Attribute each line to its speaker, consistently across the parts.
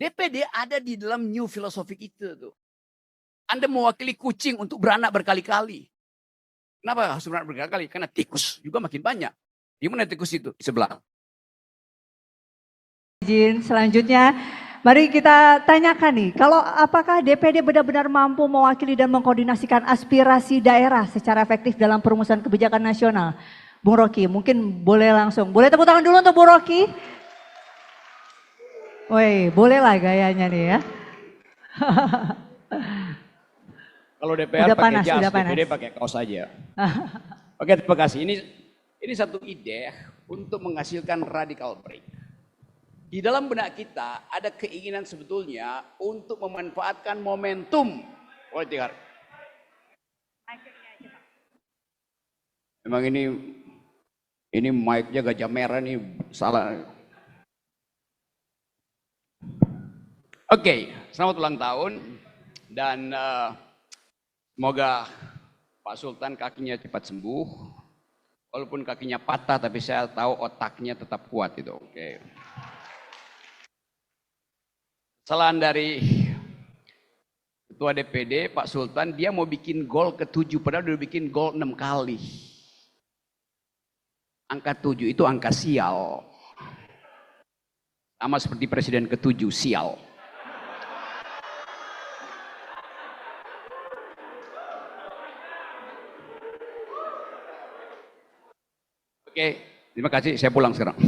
Speaker 1: DPD ada di dalam new philosophy itu tuh. Anda mewakili kucing untuk beranak berkali-kali. Kenapa harus beranak berkali-kali? Karena tikus juga makin banyak. Di mana tikus itu? Di sebelah.
Speaker 2: Izin selanjutnya, mari kita tanyakan nih, kalau apakah DPD benar-benar mampu mewakili dan mengkoordinasikan aspirasi daerah secara efektif dalam perumusan kebijakan nasional? Bung Rocky, mungkin boleh langsung. Boleh tepuk tangan dulu untuk Bung Rocky? Woi, bolehlah gayanya nih ya.
Speaker 1: Kalau DPR pakai jas, DPD pakai kaos aja. Oke, terima kasih. Ini satu ide untuk menghasilkan radical break. Di dalam benak kita ada keinginan sebetulnya untuk memanfaatkan momentum politik. Memang ini mic-nya gajah merah nih salah. Oke, selamat ulang tahun dan semoga Pak Sultan kakinya cepat sembuh. Walaupun kakinya patah tapi saya tahu otaknya tetap kuat itu. Oke. Kesalahan dari Ketua DPD Pak Sultan, dia mau bikin gol ke-7 padahal udah bikin gol 6 kali. Angka 7 itu angka sial. Sama seperti presiden ke-7, sial. Oke, terima kasih, saya pulang sekarang.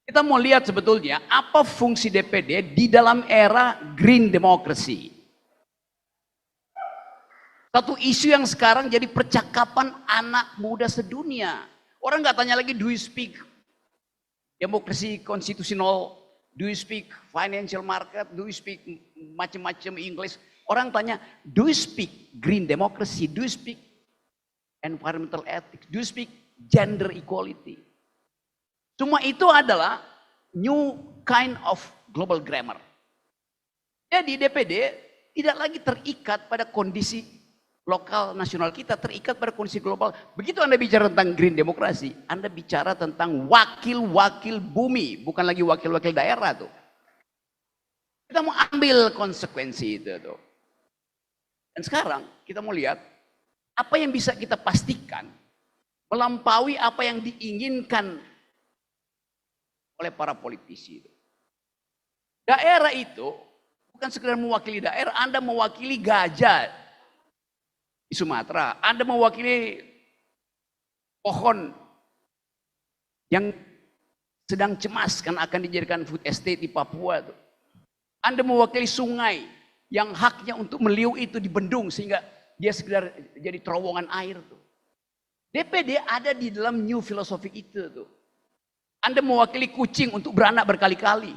Speaker 1: Kita mau lihat sebetulnya apa fungsi DPD di dalam era green democracy. Satu isu yang sekarang jadi percakapan anak muda sedunia. Orang nggak tanya lagi, do you speak demokrasi konstitusional, do you speak financial market, do you speak macam-macam English. Orang tanya, do you speak green democracy, do you speak environmental ethics, do you speak gender equality. Semua itu adalah new kind of global grammar. Jadi DPD tidak lagi terikat pada kondisi lokal nasional kita, terikat pada kondisi global. Begitu Anda bicara tentang green demokrasi, Anda bicara tentang wakil-wakil bumi, bukan lagi wakil-wakil daerah tuh. Kita mau ambil konsekuensi itu tuh. Dan sekarang kita mau lihat apa yang bisa kita pastikan melampaui apa yang diinginkan oleh para politisi itu. Daerah itu bukan sekedar mewakili daerah, Anda mewakili gajah di Sumatera, Anda mewakili pohon yang sedang cemas karena akan dijadikan food estate di Papua tuh. Anda mewakili sungai yang haknya untuk meliuk itu dibendung sehingga dia sekedar jadi terowongan air tuh. DPD ada di dalam new philosophy itu tuh. Anda mewakili kucing untuk beranak berkali-kali.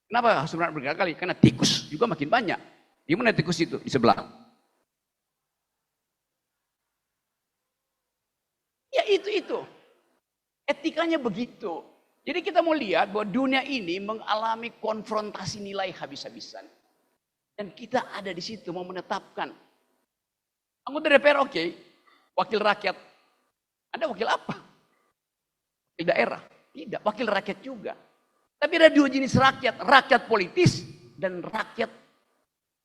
Speaker 1: Kenapa harus beranak berkali-kali? Karena tikus juga makin banyak. Di mana tikus itu? Di sebelah. Ya itu. Etikanya begitu. Jadi kita mau lihat bahwa dunia ini mengalami konfrontasi nilai habis-habisan. Dan kita ada di situ mau menetapkan. Anggota DPR oke, wakil rakyat. Anda wakil apa? Wakil daerah? Tidak, wakil rakyat juga. Tapi ada dua jenis rakyat, rakyat politis dan rakyat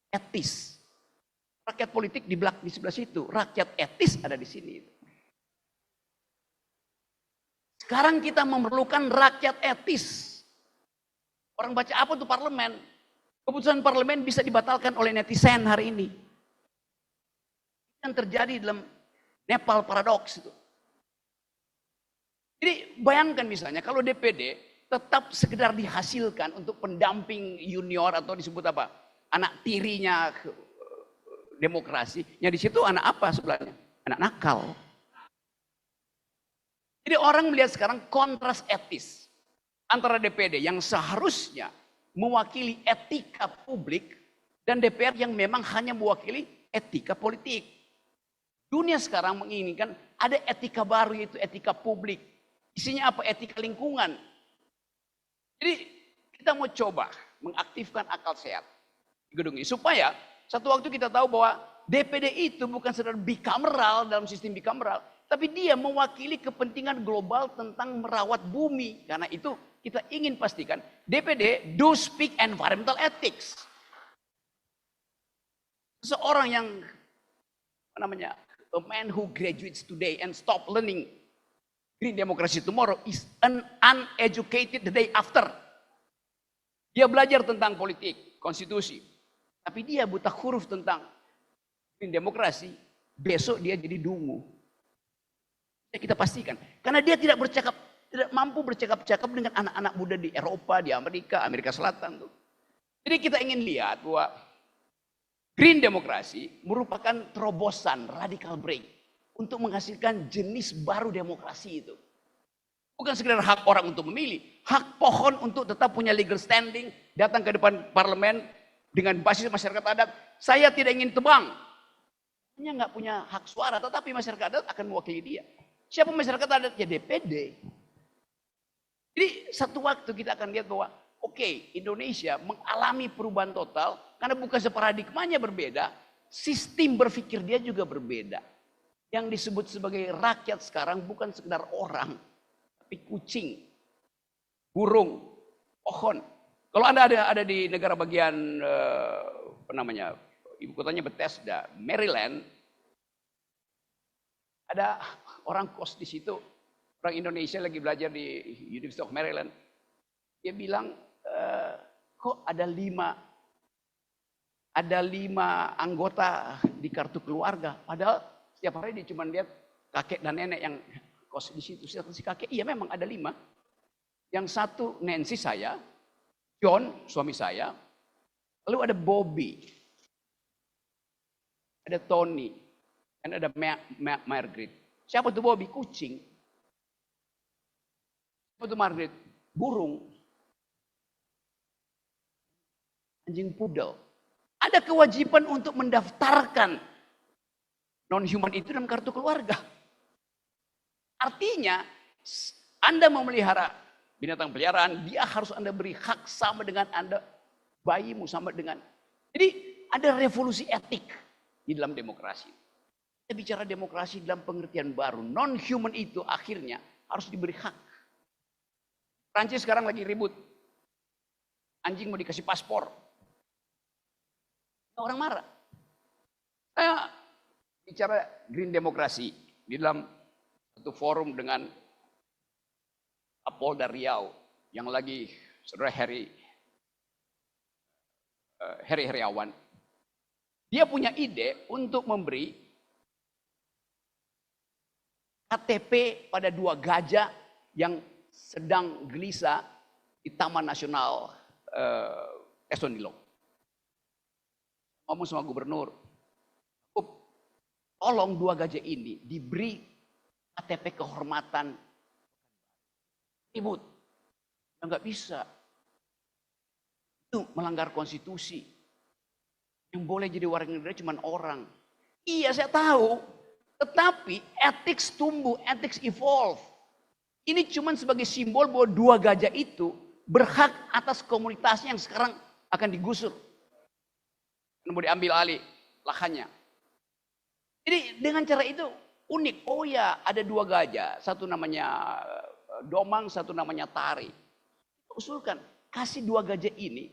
Speaker 1: etis. Rakyat politik di sebelah situ, rakyat etis ada di sini. Sekarang kita memerlukan rakyat etis. Orang baca apa tuh parlemen? Keputusan parlemen bisa dibatalkan oleh netizen hari ini. Yang terjadi dalam Nepal paradoks itu. Jadi bayangkan misalnya kalau DPD tetap sekedar dihasilkan untuk pendamping junior atau disebut apa? Anak tirinya demokrasi. Yang di situ anak apa sebelahnya? Anak nakal. Jadi orang melihat sekarang kontras etis antara DPD yang seharusnya mewakili etika publik dan DPR yang memang hanya mewakili etika politik. Dunia sekarang menginginkan ada etika baru yaitu etika publik. Isinya apa? Etika lingkungan. Jadi kita mau coba mengaktifkan akal sehat di gedung ini. Supaya satu waktu kita tahu bahwa DPD itu bukan sekedar bicameral dalam sistem bicameral. Tapi dia mewakili kepentingan global tentang merawat bumi. Karena itu kita ingin pastikan DPD do speak environmental ethics. Seorang yang apa namanya, a man who graduates today and stop learning green democracy tomorrow is an uneducated the day after. Dia belajar tentang politik, konstitusi, tapi dia buta huruf tentang green demokrasi, besok dia jadi dungu. Kita pastikan, karena dia tidak mampu bercakap-cakap dengan anak-anak muda di Eropa, di Amerika Selatan tuh. Jadi kita ingin lihat bahwa green demokrasi merupakan terobosan radical break untuk menghasilkan jenis baru demokrasi itu. Bukan sekedar hak orang untuk memilih, hak pohon untuk tetap punya legal standing, datang ke depan parlemen dengan basis masyarakat adat. Saya tidak ingin tebang, hanya nggak punya hak suara, tetapi masyarakat adat akan mewakili dia. Siapa masyarakat adat? Ya DPD. Jadi satu waktu kita akan lihat bahwa oke, Indonesia mengalami perubahan total karena bukan paradigmanya berbeda, sistem berpikir dia juga berbeda. Yang disebut sebagai rakyat sekarang bukan sekedar orang, tapi kucing, burung, pohon. Kalau Anda ada di negara bagian apa namanya, ibu kotanya Bethesda, Maryland, ada orang kos di situ, orang Indonesia lagi belajar di University of Maryland. Dia bilang, kok ada 5 anggota di kartu keluarga. Padahal setiap hari dia cuma lihat kakek dan nenek yang kos di situ. Si kakek, iya memang ada 5. Yang satu Nancy saya, John suami saya, lalu ada Bobby, ada Tony, dan ada Margaret. Siapa tuh Bobby? Kucing. Siapa tuh Margaret? Burung. Anjing pudel. Ada kewajiban untuk mendaftarkan non-human itu dalam kartu keluarga. Artinya, Anda memelihara binatang peliharaan, dia harus Anda beri hak sama dengan Anda, bayimu sama dengan. Jadi ada revolusi etik di dalam demokrasi. Kita bicara demokrasi dalam pengertian baru. Non-human itu akhirnya harus diberi hak. Prancis sekarang lagi ribut. Anjing mau dikasih paspor. Orang marah. Saya bicara green demokrasi di dalam satu forum dengan Kapolda Riau yang lagi saudara Heri Heriawan. Dia punya ide untuk memberi KTP pada 2 gajah yang sedang gelisah di Taman Nasional Esonilong. Ngomong sama gubernur, tolong 2 gajah ini diberi KTP kehormatan. Ribut, nggak bisa. Itu melanggar konstitusi. Yang boleh jadi warga negara cuma orang. Iya saya tahu, tetapi ethics tumbuh, ethics evolve. Ini cuma sebagai simbol bahwa 2 gajah itu berhak atas komunitasnya yang sekarang akan digusur. Mau diambil alih lahannya. Jadi dengan cara itu unik. Oh ya, ada 2 gajah. Satu namanya Domang, satu namanya Tari. Usulkan, kasih 2 gajah ini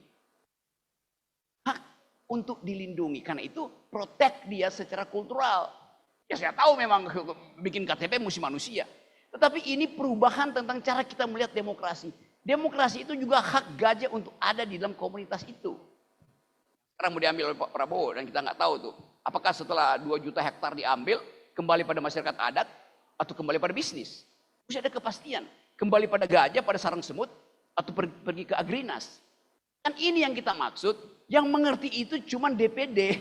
Speaker 1: hak untuk dilindungi. Karena itu protect dia secara kultural. Ya saya tahu memang bikin KTP mesti manusia. Tetapi ini perubahan tentang cara kita melihat demokrasi. Demokrasi itu juga hak gajah untuk ada di dalam komunitas itu. Sekarang mau diambil oleh Pak Prabowo dan kita nggak tahu tuh. Apakah setelah 2 juta hektar diambil, kembali pada masyarakat adat atau kembali pada bisnis. Mesti ada kepastian. Kembali pada gajah, pada sarang semut, atau pergi ke Agrinas. Kan ini yang kita maksud, yang mengerti itu cuma DPD.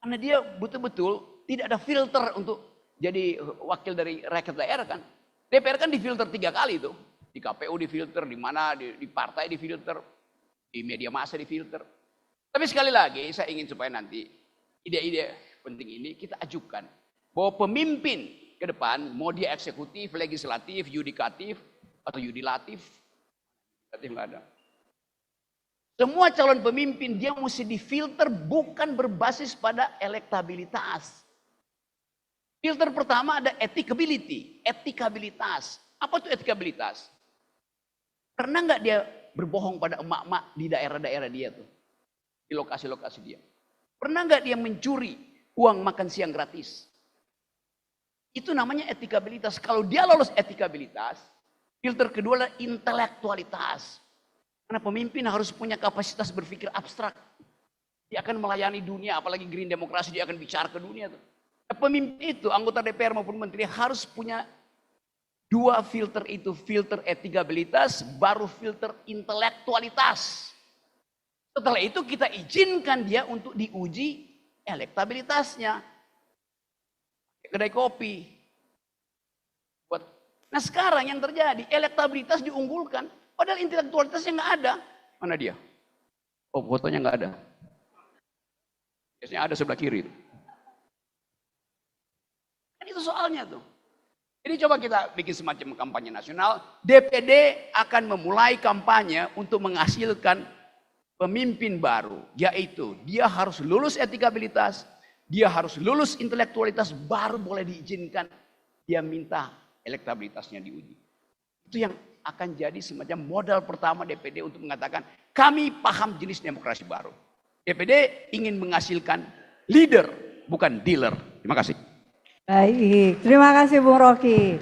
Speaker 1: Karena dia betul-betul tidak ada filter untuk jadi wakil dari rakyat daerah kan. DPR kan difilter 3 kali tuh. Di KPU difilter, di mana, di partai difilter, di media massa difilter. Tapi sekali lagi saya ingin supaya nanti ide-ide penting ini kita ajukan. Bahwa pemimpin ke depan, mau dia eksekutif, legislatif, yudikatif, atau yudilatif. Nggak ada. Semua calon pemimpin dia mesti difilter bukan berbasis pada elektabilitas. Filter pertama ada etikability, etikabilitas. Apa itu etikabilitas? Pernah nggak dia berbohong pada emak-emak di daerah-daerah dia tuh? Di lokasi-lokasi dia. Pernah nggak dia mencuri uang makan siang gratis? Itu namanya etikabilitas. Kalau dia lolos etikabilitas, filter kedua adalah intelektualitas. Karena pemimpin harus punya kapasitas berpikir abstrak. Dia akan melayani dunia, apalagi green demokrasi, dia akan bicara ke dunia tuh. Pemimpin itu, anggota DPR maupun menteri harus punya dua filter itu, filter etikabilitas, baru filter intelektualitas. Setelah itu kita izinkan dia untuk diuji elektabilitasnya. Kedai kopi. Nah sekarang yang terjadi, elektabilitas diunggulkan, padahal intelektualitasnya nggak ada. Mana dia? Oh fotonya nggak ada. Biasanya ada sebelah kiri. Kan itu soalnya tuh. Jadi coba kita bikin semacam kampanye nasional. DPD akan memulai kampanye untuk menghasilkan pemimpin baru. Yaitu dia harus lulus etikabilitas, dia harus lulus intelektualitas, baru boleh diizinkan dia minta elektabilitasnya diuji. Itu yang akan jadi semacam modal pertama DPD untuk mengatakan kami paham jenis demokrasi baru. DPD ingin menghasilkan leader, bukan dealer. Terima kasih.
Speaker 2: Baik, terima kasih Bung Rocky.